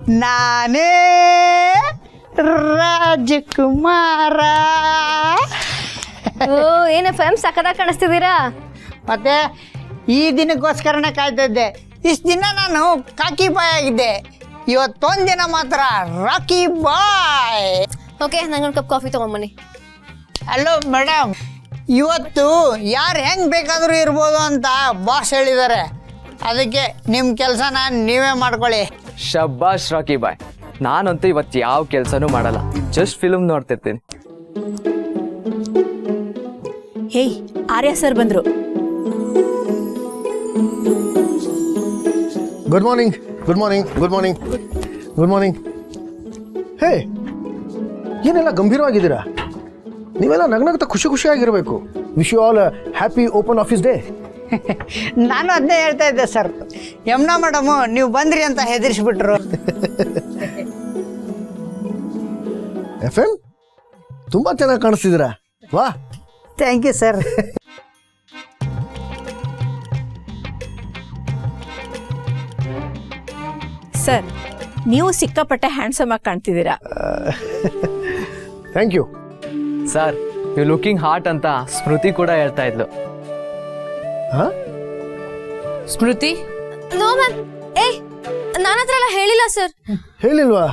ನಾನೇ ರಾಜಕುಮಾರ. ಓ ಏನ ಫ್ಯಾಮ್ ಸಖತ್ತಾಗಿ ಕಾಣಿಸ್ತಿದ್ದೀರಾ. ಮತ್ತೆ ಈ ದಿನಕ್ಕೋಸ್ಕರನೇ ಕಾಯ್ತಿದ್ದೆ. ಇಷ್ಟು ದಿನ ನಾನು ಕಾಕಿ ಬಾಯ್ ಆಗಿದ್ದೆ, ಇವತ್ತೊಂದು ದಿನ ಮಾತ್ರ ರಾಕಿ ಬಾಯ್. ಓಕೆ ನಂಗೊಂದು ಕಪ್ ಕಾಫಿ ತೊಗೊಂಬನ್ನಿ. ಹಲೋ ಮೇಡಮ್, ಇವತ್ತು ಯಾರು ಹೆಂಗೆ ಬೇಕಾದರೂ ಇರ್ಬೋದು ಅಂತ ಬಾಸ್ ಹೇಳಿದ್ದಾರೆ, ಅದಕ್ಕೆ ನಿಮ್ಮ ಕೆಲಸನ ನೀವೇ ಮಾಡ್ಕೊಳ್ಳಿ. ಶಬ್ಬಾಷ್ ರಾಕಿ ಬಾಯ್. ನಾನಂತೂ ಇವತ್ತು ಯಾವ ಕೆಲಸನೂ ಮಾಡಲ್ಲ, ಜಸ್ಟ್ ಫಿಲ್ಮ್ ನೋಡ್ತಿರ್ತೀನಿ. ಹೇಯ್, ಆರ್ಯ ಸರ್ ಬಂದರು. Good morning. Good morning. Good morning. Good morning. Hey, ಏನೆಲ್ಲ ಗಂಭೀರವಾಗಿದ್ದೀರಾ? ನೀವೆಲ್ಲ ನಗ್ನಗ್ತಾ ಖುಷಿ ಖುಷಿಯಾಗಿರಬೇಕು. Wish you all happy open office day. ನಾನು ಅದನ್ನೇ ಹೇಳ್ತಾ ಇದ್ದೆ ಸರ್. ಯಮುನಾ ಮೇಡಮು ನೀವು ಬಂದ್ರಿ ಅಂತ ಹೆದರಿಸ್ಬಿಟ್ರು. ಎಫ್ ಎಂ ತುಂಬ ಚೆನ್ನಾಗಿ ಕಾಣಿಸ್ತಿದ್ದೀರಾ. ವಾ, ಥ್ಯಾಂಕ್ ಯು ಸರ್. ಸರ್, ನೀವು ಸಿಕ್ಕಾಪಟ್ಟೆ ಹ್ಯಾಂಡ್ಸಮ್ ಆಗಿ ಕಾಣ್ತಿದ್ದೀರಾ. Thank you sir, you looking hot ಅಂತ ಸ್ಮೃತಿ ಕೂಡ ಹೇಳ್ತಾ ಇದ್ಲು. ಹಾಂ, ಸ್ಮೃತಿ? No ma'am. ಏಯ್, ನನ್ನ ಹತ್ರ ಎಲ್ಲ ಹೇಳಿಲ್ಲ ಸರ್. ಹೇಳಿಲ್ವಾ?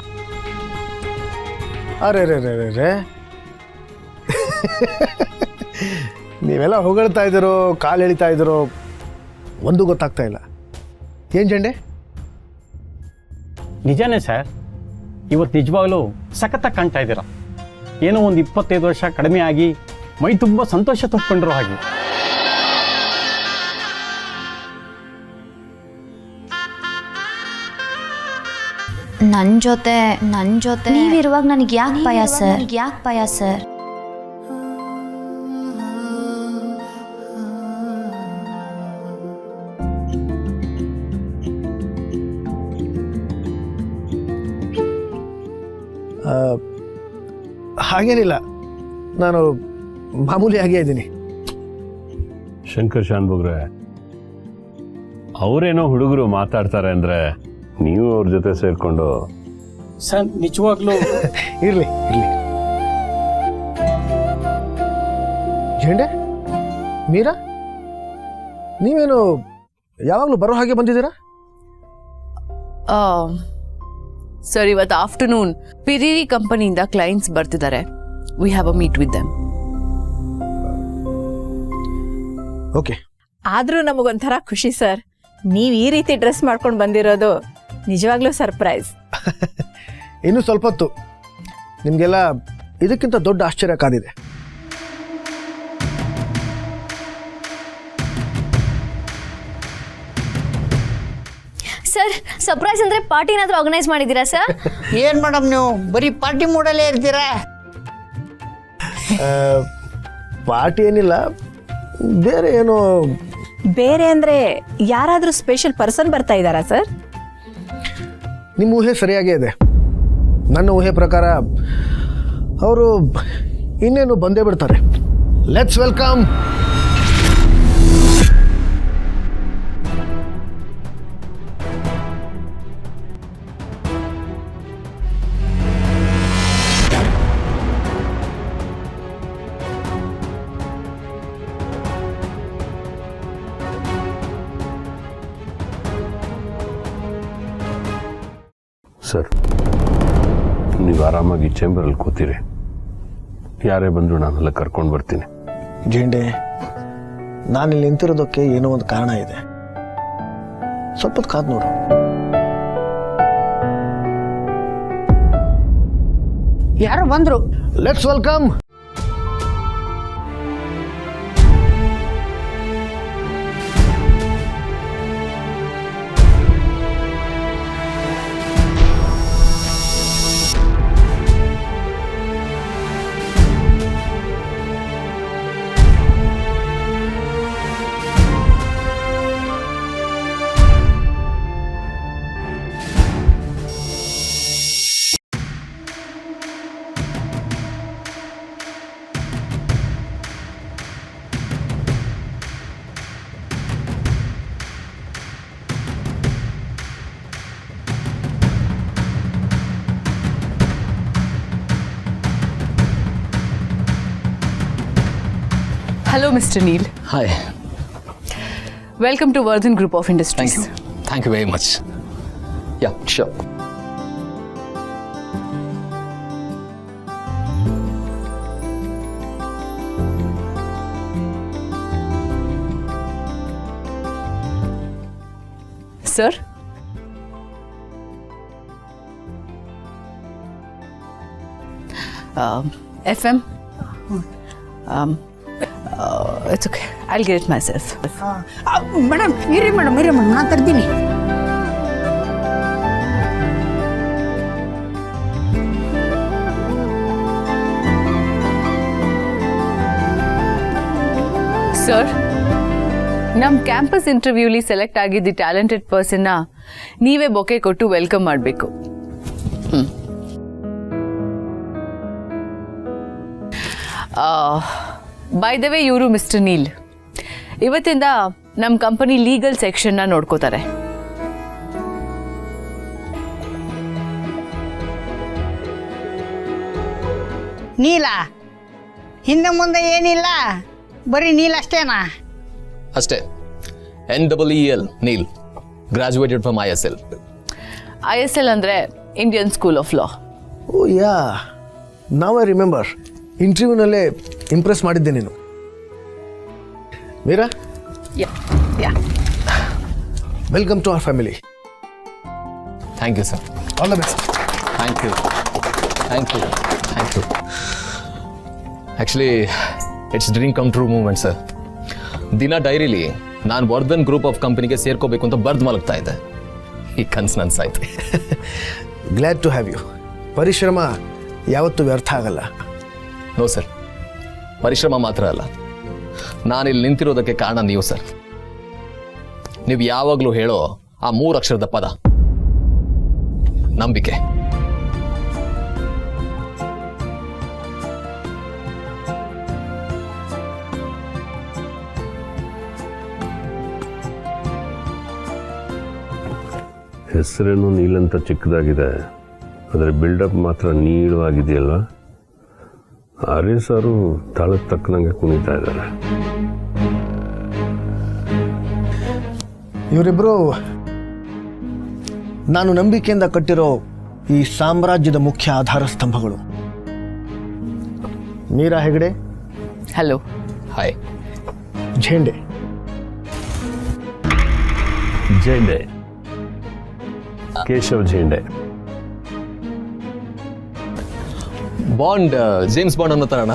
ಅರೆ ರೇ ರೇ ರೇ ರೇ ನೀವೆಲ್ಲ ಹೊಗಳ್ತಾ ಇದ್ದೀರೋ ಕಾಲು ಎಳಿತಾ ಇದ್ದೀರೋ ಒಂದು ಗೊತ್ತಾಗ್ತಾ ಇಲ್ಲ. ಏನು ಜಂಡೆ? ನಿಜಾನೇ ಸರ್, ಇವತ್ತು ನಿಜವಾಗ್ಲೂ ಸಖತ್ತಾಗಿ ಕಾಣ್ತಾ ಇದ್ದೀರಾ. ಏನೋ ಒಂದು 25 ವರ್ಷ ಕಡಿಮೆ ಆಗಿ ಮೈ ತುಂಬ ಸಂತೋಷ ತಪ್ಪಿಕೊಂಡಿರೋ ಹಾಗೆ. ನನ್ನ ಜೊತೆ ನೀವಿರುವಾಗ ನನಗೆ ಯಾಕೆ ಭಯ ಸರ್? ಹಾಗೇನಿಲ್ಲ, ನಾನು ಮಾಮೂಲಿ ಆಗೇ ಇದ್ದೀನಿ. ಶಂಕರ್ ಶಾನ್ಭೋಗ್ರೆ, ಅವರೇನೋ ಹುಡುಗರು ಮಾತಾಡ್ತಾರೆ ಅಂದರೆ ನೀವು ಅವ್ರ ಜೊತೆ ಸೇರಿಕೊಂಡು ಸರ್ ನಿಜವಾಗ್ಲೂ ಇರಲಿ ಇರಲಿ. ಜಂಡೆ, ಮೀರಾ, ನೀವೇನು ಯಾವಾಗಲೂ ಬರೋ ಹಾಗೆ ಬಂದಿದ್ದೀರಾ? ಸರ್, ಇವತ್ತು ಆಫ್ಟರ್ನೂನ್ ಪಿರಿರಿ ಕಂಪನಿಯಿಂದ ಕ್ಲೈಂಟ್ಸ್ ಬರ್ತಿದ್ದಾರೆ. We have a meet with them. Okay. ಆದರೂ ನಮಗೊಂಥರ ಖುಷಿ ಸರ್, ನೀವು ಈ ರೀತಿ ಡ್ರೆಸ್ ಮಾಡ್ಕೊಂಡು ಬಂದಿರೋದು ನಿಜವಾಗ್ಲೂ ಸರ್ಪ್ರೈಸ್. ಇನ್ನು ಸ್ವಲ್ಪ ಹೊತ್ತು ನಿಮಗೆಲ್ಲ ಇದಕ್ಕಿಂತ ದೊಡ್ಡ ಆಶ್ಚರ್ಯ ಕಾದಿದೆ. ಸರ್, ಸರ್ಪ್ರೈಸ್ ಅಂದ್ರೆ ಪಾರ್ಟಿ ಏನಾದರೂ ಆರ್ಗನೈಸ್ ಮಾಡಿದ್ದೀರಾ ಸರ್? ಏನು ಮೇಡಮ್ ನೀವು ಬರೀ ಪಾರ್ಟಿ ಮೂಡಲ್ಲೇ ಇರ್ತೀರಾ? ಪಾರ್ಟಿ ಏನಿಲ್ಲ, ಬೇರೆ ಏನೋ. ಬೇರೆ ಅಂದರೆ ಯಾರಾದರೂ ಸ್ಪೆಷಲ್ ಪರ್ಸನ್ ಬರ್ತಾ ಇದ್ದಾರಾ ಸರ್? ನಿಮ್ಮ ಊಹೆ ಸರಿಯಾಗೇ ಇದೆ. ನನ್ನ ಊಹೆ ಪ್ರಕಾರ ಅವರು ಇನ್ನೇನು ಬಂದೇ ಬಿಡ್ತಾರೆ. Let's welcome sir. ನೀವು ಆರಾಮಾಗಿ ಚೇಂಬರಲ್ಲಿ ಕೂತೀರಿ, ಯಾರೇ ಬಂದರೂ ನಾನೆಲ್ಲ ಕರ್ಕೊಂಡು ಬರ್ತೀನಿ. ಜೇಂಡೆ, ನಾನಿಲ್ಲಿ ನಿಂತಿರೋದಕ್ಕೆ ಏನೋ ಒಂದು ಕಾರಣ ಇದೆ. ಸ್ವಲ್ಪ ಹೊತ್ತು ಕಾದು ನೋಡು. ಯಾರು ಬಂದರು? Let's welcome hello mister Neel, Hi. Welcome to Vardhan group of industries. Thank you very much. Yeah, sure. Sir, FM, it's okay. I'll get it myself. Madam ಇರಿ ಮೇಡಮ್ ನಾನು ತರ್ತೀನಿ. ಸರ್, ನಮ್ಮ ಕ್ಯಾಂಪಸ್ ಇಂಟರ್ವ್ಯೂಲಿ ಸೆಲೆಕ್ಟ್ ಆಗಿದ್ದ ಟ್ಯಾಲೆಂಟೆಡ್ ಪರ್ಸನ್ನ ನೀವೇ ಬೊಕೆ ಕೊಟ್ಟು welcome ಮಾಡಬೇಕು. ಬೈ ದ ವೇ, ಇವರು ಮಿಸ್ಟರ್ ನೀಲ್. ಇವತ್ತಿಂದ ನಮ್ಮ ಕಂಪನಿ ಲೀಗಲ್ ಸೆಕ್ಷನ್ನ ನೋಡ್ಕೋತಾರೆ. ನೀಲ ಹಿಂದೆ ಮುಂದೆ ಏನಿಲ್ಲ, ಬರೀ ನೀಲ್ ಅಷ್ಟೇನಾ? ಅಷ್ಟೇ. NEEL, Neel, graduated from ISL. ISL ಅಂದರೆ Indian school of law. Oh yeah, now I remember. ಇಂಟರ್ವ್ಯೂನಲ್ಲೇ ಇಂಪ್ರೆಸ್ ಮಾಡಿದ್ದೆ ನೀನು. Meera, welcome to our family. Thank you, sir. All the best. Thank you. Thank you. Thank you. Actually, it's dream come true moment, sir. ದಿನ ಡೈರಿಲಿ ನಾನು Vardhan group of ಕಂಪನಿಗೆ ಸೇರ್ಕೋಬೇಕು ಅಂತ ಬರ್ದು ಮಲಗ್ತಾ ಇದ್ದೆ. ಈ ಕನ್ಸು ನನ್ಸಾಯ್ತು. Glad to have you. ಪರಿಶ್ರಮ ಯಾವತ್ತೂ ವ್ಯರ್ಥ ಆಗಲ್ಲ. ನೋ ಸರ್, ಪರಿಶ್ರಮ ಮಾತ್ರ ಅಲ್ಲ, ನಾನಿಲ್ಲಿ ನಿಂತಿರೋದಕ್ಕೆ ಕಾರಣ ನೀವು ಸರ್. ನೀವು ಯಾವಾಗಲೂ ಹೇಳೋ ಆ 3 ಅಕ್ಷರದ ಪದ ನಂಬಿಕೆ. ಹೆಸರೇನು ನೀಲಂತ ಚಿಕ್ಕದಾಗಿದೆ, ಅದರ ಬಿಲ್ಡಪ್ ಮಾತ್ರ ನೀಳವಾಗಿದೆಯಲ್ವ. ಆರ್ಯ ಸಾರು ತಾಳಕ್ಕೆ ತಕ್ಕನಂಗೆ ಕುಣಿತಾ ಇದ್ದಾರೆ. ಇವರಿಬ್ಬರು ನಾನು ನಂಬಿಕೆಯಿಂದ ಕಟ್ಟಿರೋ ಈ ಸಾಮ್ರಾಜ್ಯದ ಮುಖ್ಯ ಆಧಾರ ಸ್ತಂಭಗಳು. Meera Hegde, hello. Hi. Zende. Zende, Keshav Zende. Bond, James Bond ಅನ್ನೋ ತರಣ.